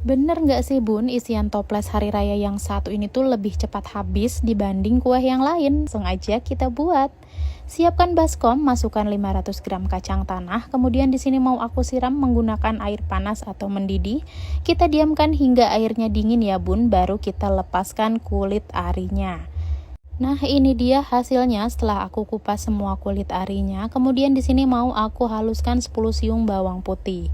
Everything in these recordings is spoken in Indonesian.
Bener nggak sih bun, isian toples hari raya yang satu ini tuh lebih cepat habis dibanding kue yang lain. Sengaja kita buat. Siapkan baskom, masukkan 500 gram kacang tanah, kemudian di sini mau aku siram menggunakan air panas atau mendidih. Kita diamkan hingga airnya dingin ya bun, baru kita lepaskan kulit arinya. Nah, ini dia hasilnya setelah aku kupas semua kulit arinya. Kemudian di sini mau aku haluskan 10 siung bawang putih.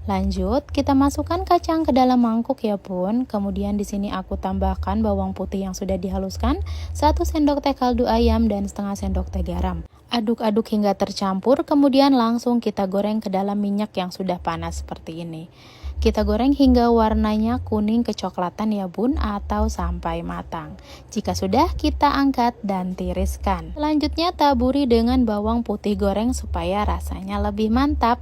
Lanjut, kita masukkan kacang ke dalam mangkuk ya bun. Kemudian di sini aku tambahkan bawang putih yang sudah dihaluskan, 1 sendok teh kaldu ayam dan setengah sendok teh garam. Aduk-aduk hingga tercampur, kemudian langsung kita goreng ke dalam minyak yang sudah panas seperti ini. Kita goreng hingga warnanya kuning kecoklatan ya bun, atau sampai matang. Jika sudah, kita angkat dan tiriskan. Selanjutnya taburi dengan bawang putih goreng supaya rasanya lebih mantap.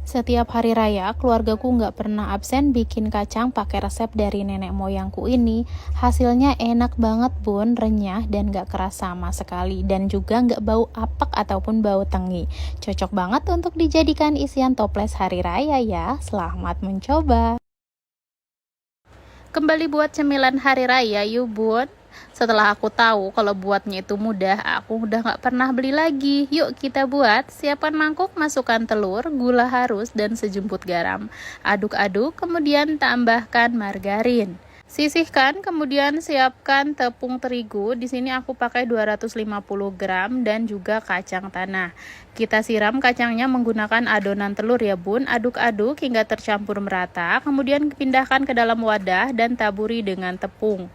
Setiap hari raya, keluargaku nggak pernah absen bikin kacang pakai resep dari nenek moyangku ini. Hasilnya enak banget bun, renyah dan nggak keras sama sekali. Dan juga nggak bau apek ataupun bau tengi. Cocok banget untuk dijadikan isian toples hari raya ya. Selamat mencoba. Kembali buat cemilan hari raya yuk bun. Setelah aku tahu kalau buatnya itu mudah, aku udah gak pernah beli lagi. Yuk kita buat. Siapkan mangkuk, masukkan telur, gula halus, dan sejumput garam. Aduk-aduk, kemudian tambahkan margarin. Sisihkan, kemudian siapkan tepung terigu. Di sini aku pakai 250 gram dan juga kacang tanah. Kita siram kacangnya menggunakan adonan telur ya bun. Aduk-aduk hingga tercampur merata. Kemudian pindahkan ke dalam wadah dan taburi dengan tepung.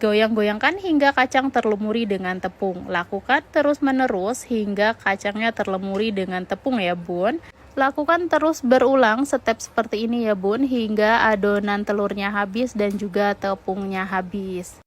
Goyang-goyangkan hingga kacang terlumuri dengan tepung. Lakukan terus-menerus hingga kacangnya terlumuri dengan tepung ya bun. Lakukan terus berulang step seperti ini ya bun, hingga adonan telurnya habis dan juga tepungnya habis.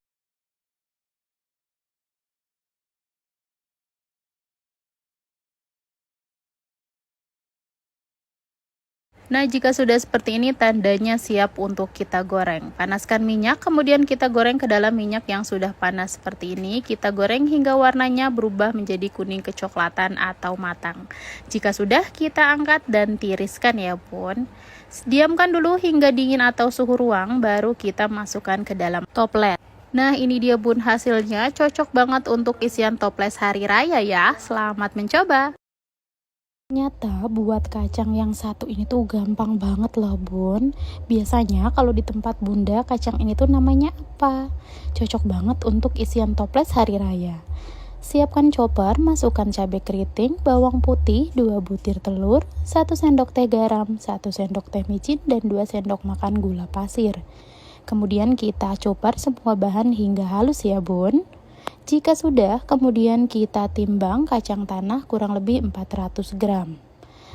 Nah, jika sudah seperti ini tandanya siap untuk kita goreng. Panaskan minyak, kemudian kita goreng ke dalam minyak yang sudah panas seperti ini. Kita goreng hingga warnanya berubah menjadi kuning kecoklatan atau matang. Jika sudah, kita angkat dan tiriskan ya bun. Diamkan dulu hingga dingin atau suhu ruang, baru kita masukkan ke dalam toples. Nah, ini dia bun hasilnya, cocok banget untuk isian toples hari raya ya. Selamat mencoba. Ternyata buat kacang yang satu ini tuh gampang banget loh bun. Biasanya kalau di tempat bunda kacang ini tuh namanya apa? Cocok banget untuk isian toples hari raya. Siapkan chopper, masukkan cabai keriting, bawang putih, 2 butir telur, 1 sendok teh garam, 1 sendok teh micin, dan 2 sendok makan gula pasir. Kemudian kita chopper semua bahan hingga halus ya bun. Jika sudah, kemudian kita timbang kacang tanah kurang lebih 400 gram.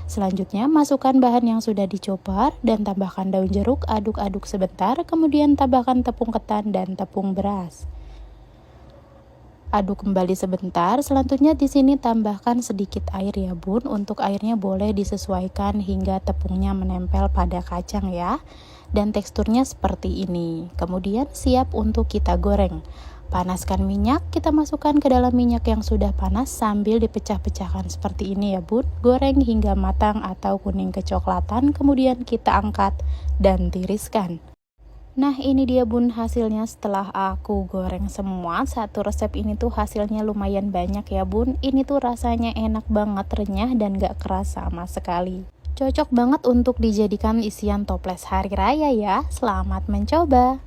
Selanjutnya, masukkan bahan yang sudah dicopar dan tambahkan daun jeruk, aduk-aduk sebentar, kemudian tambahkan tepung ketan dan tepung beras. Aduk kembali sebentar, selanjutnya di sini tambahkan sedikit air ya bun. Untuk airnya boleh disesuaikan hingga tepungnya menempel pada kacang ya. Dan teksturnya seperti ini. Kemudian siap untuk kita goreng. Panaskan minyak, kita masukkan ke dalam minyak yang sudah panas sambil dipecah-pecahkan seperti ini ya bun. Goreng hingga matang atau kuning kecoklatan, kemudian kita angkat dan tiriskan. Nah, ini dia bun hasilnya setelah aku goreng semua. Satu resep ini tuh hasilnya lumayan banyak ya bun. Ini tuh rasanya enak banget, renyah dan gak keras sama sekali. Cocok banget untuk dijadikan isian toples hari raya ya. Selamat mencoba.